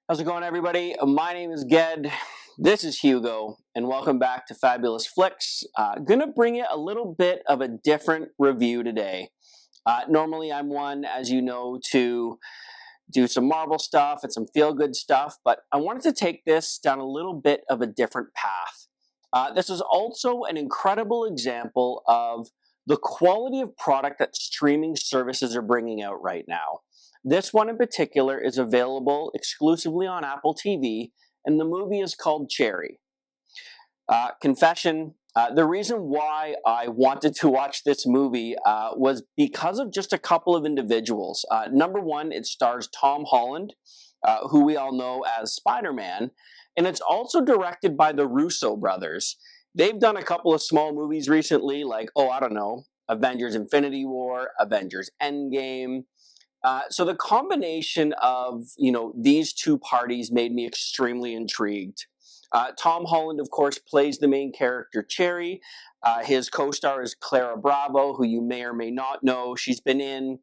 How's it going, everybody? My name is Ged. This is Hugo, and welcome back to Fabulous Flix. Gonna bring you a little bit of a different review today. Normally, I'm one, as you know, to do some Marvel stuff and some feel-good stuff, but I wanted to take this down a little bit of a different path. This is also an incredible example of the quality of product that streaming services are bringing out right now. This one in particular is available exclusively on Apple TV, and the movie is called Cherry. Confession, the reason why I wanted to watch this movie was because of just a couple of individuals. Number one, it stars Tom Holland, who we all know as Spider-Man, and it's also directed by the Russo brothers. They've done a couple of small movies recently, like, Avengers Infinity War, Avengers Endgame. So the combination of, these two parties made me extremely intrigued. Tom Holland, of course, plays the main character, Cherry. His co-star is Clara Bravo, who you may or may not know. She's been in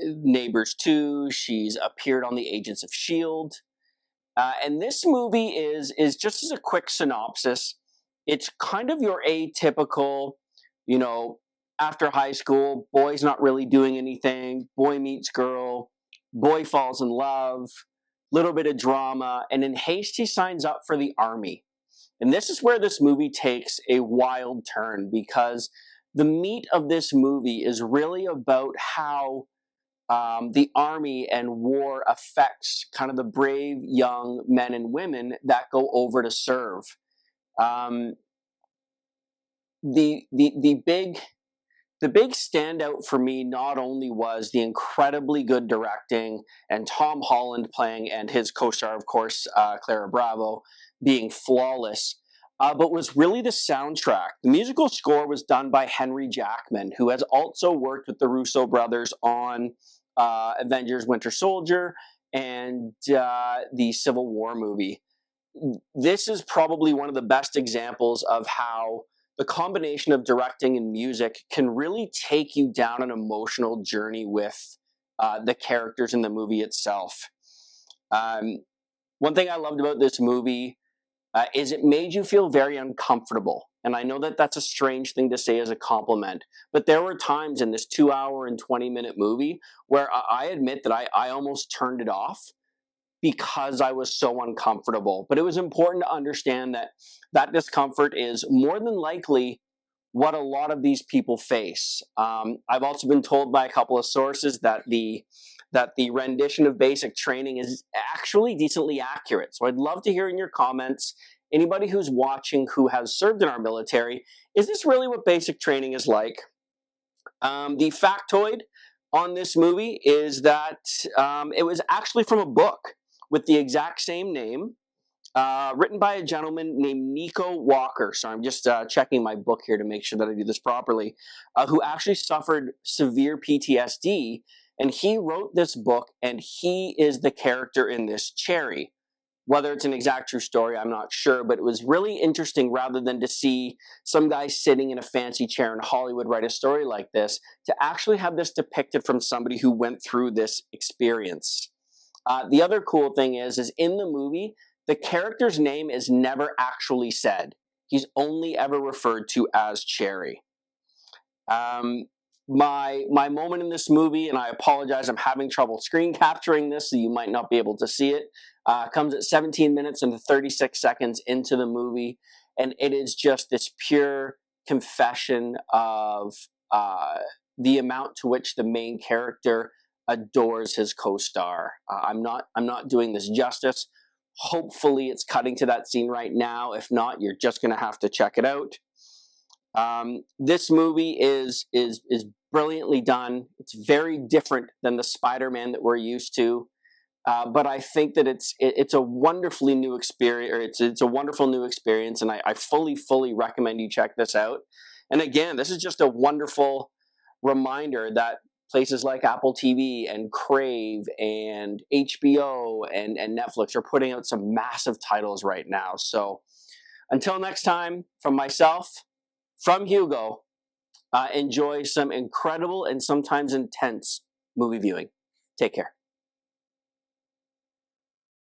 Neighbours 2. She's appeared on the Agents of S.H.I.E.L.D. And this movie is just as a quick synopsis, it's kind of your atypical, after high school, boy's not really doing anything, boy meets girl, boy falls in love, little bit of drama, and in haste he signs up for the army. And this is where this movie takes a wild turn, because the meat of this movie is really about how the army and war affects kind of the brave young men and women that go over to serve. The big standout for me not only was the incredibly good directing and Tom Holland playing, and his co-star, of course, Clara Bravo, being flawless, but was really the soundtrack. The musical score was done by Jackman, who has also worked with the Russo brothers on Avengers Winter Soldier and the Civil War movie. This is probably one of the best examples of how the combination of directing and music can really take you down an emotional journey with the characters in the movie itself. One thing I loved about this movie is it made you feel very uncomfortable. And I know that that's a strange thing to say as a compliment, but there were times in this 2-hour and 20-minute movie where I admit that I almost turned it off because I was so uncomfortable. But it was important to understand that that discomfort is more than likely what a lot of these people face. I've also been told by a couple of sources that the rendition of basic training is actually decently accurate. So I'd love to hear in your comments, anybody who's watching who has served in our military, is this really what basic training is like? The factoid on this movie is that it was actually from a book with the exact same name, written by a gentleman named Nico Walker. So I'm just checking my book here to make sure that I do this properly, who actually suffered severe PTSD, and he wrote this book, and he is the character in this Cherry. Whether it's an exact true story, I'm not sure, but it was really interesting, rather than to see some guy sitting in a fancy chair in Hollywood write a story like this, to actually have this depicted from somebody who went through this experience. The other cool thing is in the movie, the character's name is never actually said. He's only ever referred to as Cherry. My moment in this movie, and I apologize, I'm having trouble screen capturing this, so you might not be able to see it, comes at 17 minutes and 36 seconds into the movie, and it is just this pure confession of the amount to which the main character adores his co-star. I'm not doing this justice. Hopefully it's cutting to that scene right now. If not, you're just going to have to check it out. This movie is brilliantly done. It's very different than the Spider-Man that we're used to, but I think that it's a wonderfully new experience. It's a wonderful new experience, and I fully recommend you check this out. And again, this is just a wonderful reminder that places like Apple TV and Crave and HBO and Netflix are putting out some massive titles right now. So until next time, from myself, from Hugo, enjoy some incredible and sometimes intense movie viewing. Take care.